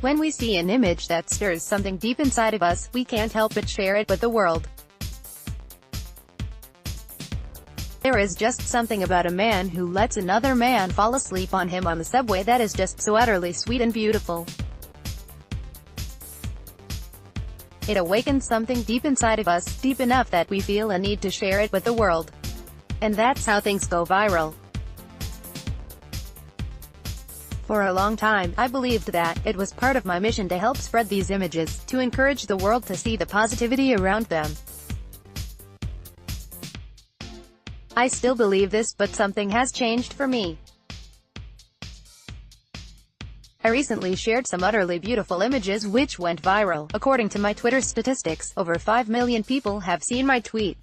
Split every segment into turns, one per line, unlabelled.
When we see an image that stirs something deep inside of us, we can't help but share it with the world. There is just something about a man who lets another man fall asleep on him on the subway that is just so utterly sweet and beautiful. It awakens something deep inside of us, deep enough that we feel a need to share it with the world. And that's how things go viral. For a long time, I believed that it was part of my mission to help spread these images, to encourage the world to see the positivity around them. I still believe this, but something has changed for me. I recently shared some utterly beautiful images which went viral. According to my Twitter statistics, over 5 million people have seen my tweet.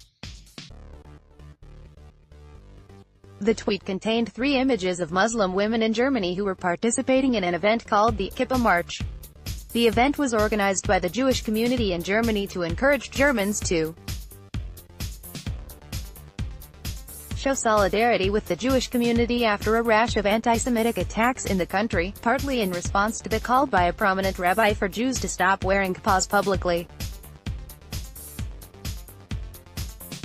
The tweet contained 3 images of Muslim women in Germany who were participating in an event called the Kippah March. The event was organized by the Jewish community in Germany to encourage Germans to show solidarity with the Jewish community after a rash of anti-Semitic attacks in the country, partly in response to the call by a prominent rabbi for Jews to stop wearing kippahs publicly.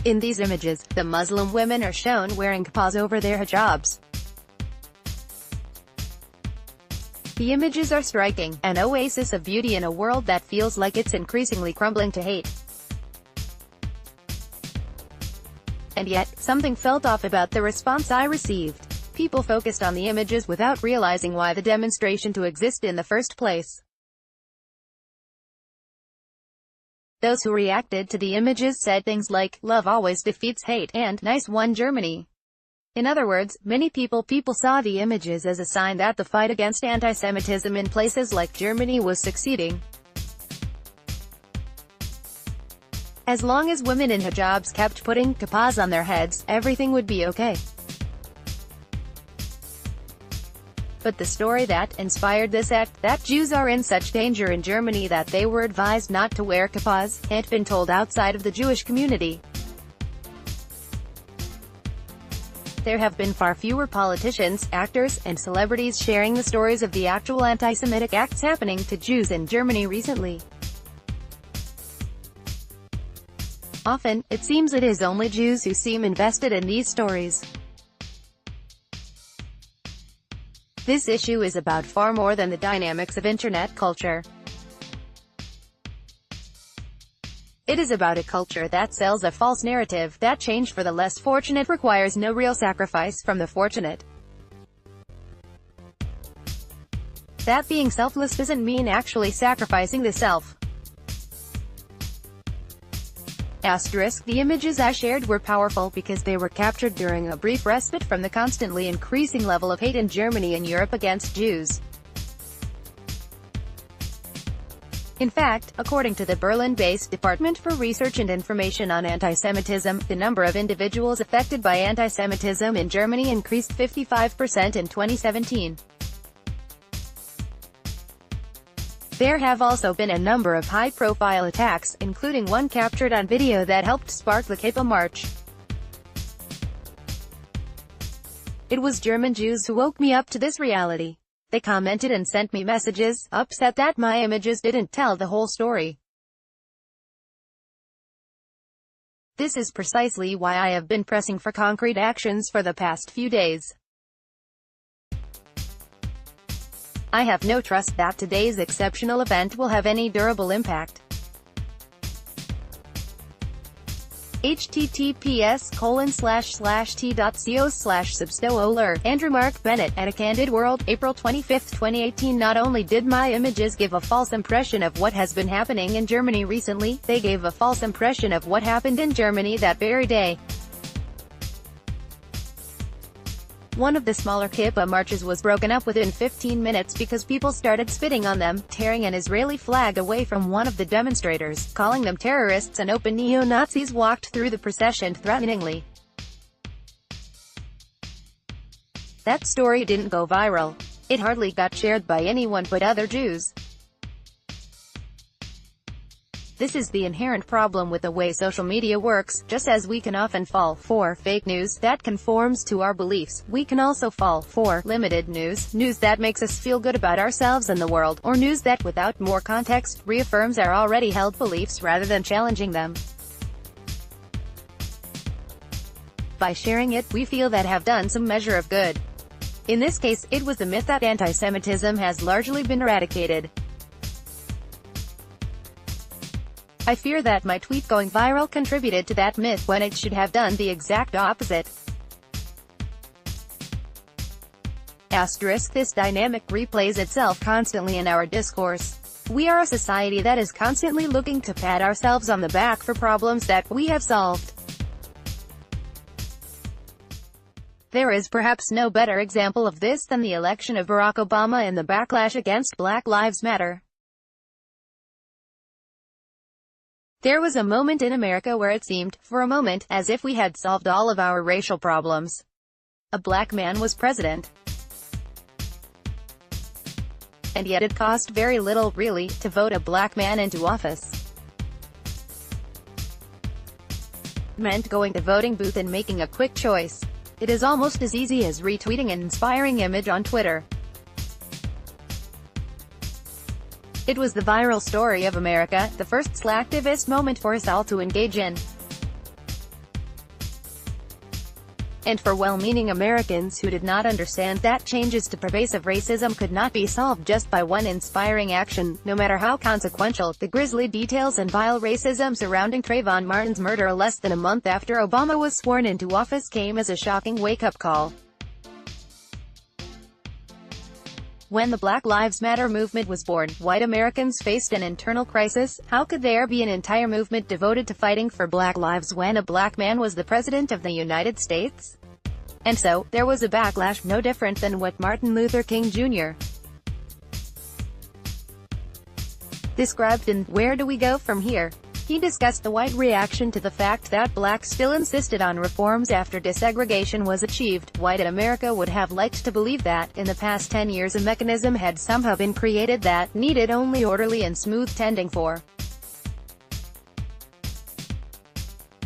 In these images, the Muslim women are shown wearing kippahs over their hijabs. The images are striking, an oasis of beauty in a world that feels like it's increasingly crumbling to hate. And yet, something felt off about the response I received. People focused on the images without realizing why the demonstration to exist in the first place. Those who reacted to the images said things like, "Love always defeats hate," and "Nice one Germany." In other words, many people saw the images as a sign that the fight against anti-Semitism in places like Germany was succeeding. As long as women in hijabs kept putting kippahs on their heads, everything would be okay. But the story that inspired this act, that Jews are in such danger in Germany that they were advised not to wear kippahs, hadn't been told outside of the Jewish community. There have been far fewer politicians, actors, and celebrities sharing the stories of the actual anti-Semitic acts happening to Jews in Germany recently. Often, it seems it is only Jews who seem invested in these stories. This issue is about far more than the dynamics of internet culture. It is about a culture that sells a false narrative, that change for the less fortunate requires no real sacrifice from the fortunate. That being selfless doesn't mean actually sacrificing the self. The images I shared were powerful because they were captured during a brief respite from the constantly increasing level of hate in Germany and Europe against Jews. In fact, according to the Berlin-based Department for Research and Information on Antisemitism, the number of individuals affected by antisemitism in Germany increased 55% in 2017. There have also been a number of high-profile attacks, including one captured on video that helped spark the Kippah March. It was German Jews who woke me up to this reality. They commented and sent me messages, upset that my images didn't tell the whole story. This is precisely why I have been pressing for concrete actions for the past few days. I have no trust that today's exceptional event will have any durable impact. https://t.co/substoller. Andrew Mark Bennett, at A Candid World, April 25, 2018. Not only did my images give a false impression of what has been happening in Germany recently, they gave a false impression of what happened in Germany that very day. One of the smaller Kippah marches was broken up within 15 minutes because people started spitting on them, tearing an Israeli flag away from one of the demonstrators, calling them terrorists, and open neo-Nazis walked through the procession threateningly. That story didn't go viral. It hardly got shared by anyone but other Jews. This is the inherent problem with the way social media works. Just as we can often fall for fake news that conforms to our beliefs, we can also fall for limited news that makes us feel good about ourselves and the world, or news that, without more context, reaffirms our already held beliefs rather than challenging them. By sharing it, we feel that have done some measure of good. In this case, it was the myth that anti-Semitism has largely been eradicated. I fear that my tweet going viral contributed to that myth when it should have done the exact opposite. This dynamic replays itself constantly in our discourse. We are a society that is constantly looking to pat ourselves on the back for problems that we have solved. There is perhaps no better example of this than the election of Barack Obama and the backlash against Black Lives Matter. There was a moment in America where it seemed, for a moment, as if we had solved all of our racial problems. A black man was president. And yet it cost very little, really, to vote a black man into office. It meant going to voting booth and making a quick choice. It is almost as easy as retweeting an inspiring image on Twitter. It was the viral story of America, the first slacktivist moment for us all to engage in. And for well-meaning Americans who did not understand that changes to pervasive racism could not be solved just by one inspiring action, no matter how consequential. The grisly details and vile racism surrounding Trayvon Martin's murder less than a month after Obama was sworn into office came as a shocking wake-up call. When the Black Lives Matter movement was born, white Americans faced an internal crisis. How could there be an entire movement devoted to fighting for black lives when a black man was the president of the United States? And so, there was a backlash, no different than what Martin Luther King Jr. described in Where Do We Go From Here? He discussed the white reaction to the fact that blacks still insisted on reforms after desegregation was achieved. White America would have liked to believe that, in the past 10 years, a mechanism had somehow been created that needed only orderly and smooth tending for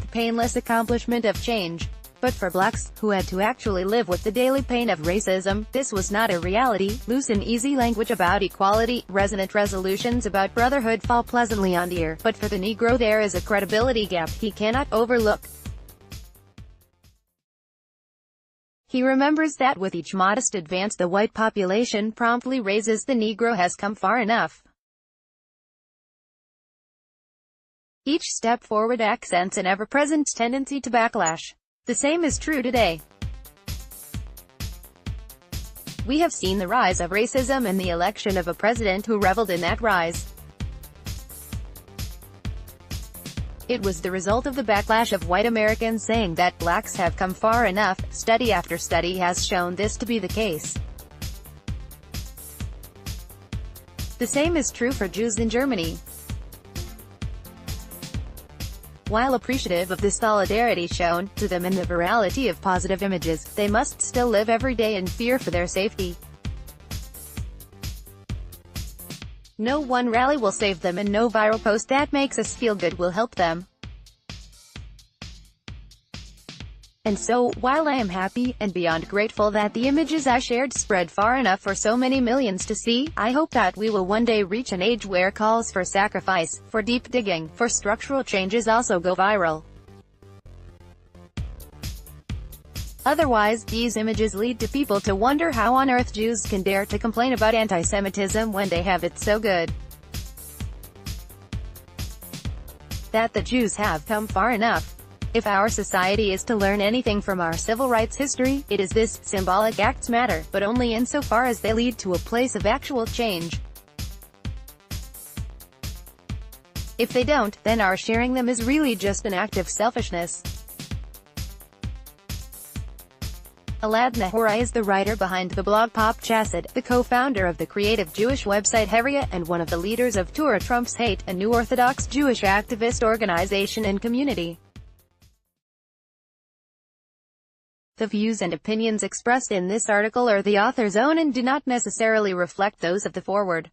the painless accomplishment of change. But for blacks, who had to actually live with the daily pain of racism, this was not a reality. Loose and easy language about equality, resonant resolutions about brotherhood fall pleasantly on ear, but for the Negro there is a credibility gap he cannot overlook. He remembers that with each modest advance the white population promptly raises the Negro has come far enough. Each step forward accents an ever-present tendency to backlash. The same is true today. We have seen the rise of racism and the election of a president who reveled in that rise. It was the result of the backlash of white Americans saying that blacks have come far enough. Study after study has shown this to be the case. The same is true for Jews in Germany. While appreciative of the solidarity shown to them and the virality of positive images, they must still live every day in fear for their safety. No one rally will save them, and no viral post that makes us feel good will help them. And so, while I am happy, and beyond grateful that the images I shared spread far enough for so many millions to see, I hope that we will one day reach an age where calls for sacrifice, for deep digging, for structural changes also go viral. Otherwise, these images lead to people to wonder how on earth Jews can dare to complain about anti-Semitism when they have it so good. That the Jews have come far enough. If our society is to learn anything from our civil rights history, it is this: symbolic acts matter, but only insofar as they lead to a place of actual change. If they don't, then our sharing them is really just an act of selfishness. Elad Nehorai is the writer behind the blog Pop Chassid, the co-founder of the creative Jewish website Heria, and one of the leaders of Torah Trumps Hate, a new Orthodox Jewish activist organization and community. The views and opinions expressed in this article are the author's own and do not necessarily reflect those of the forward.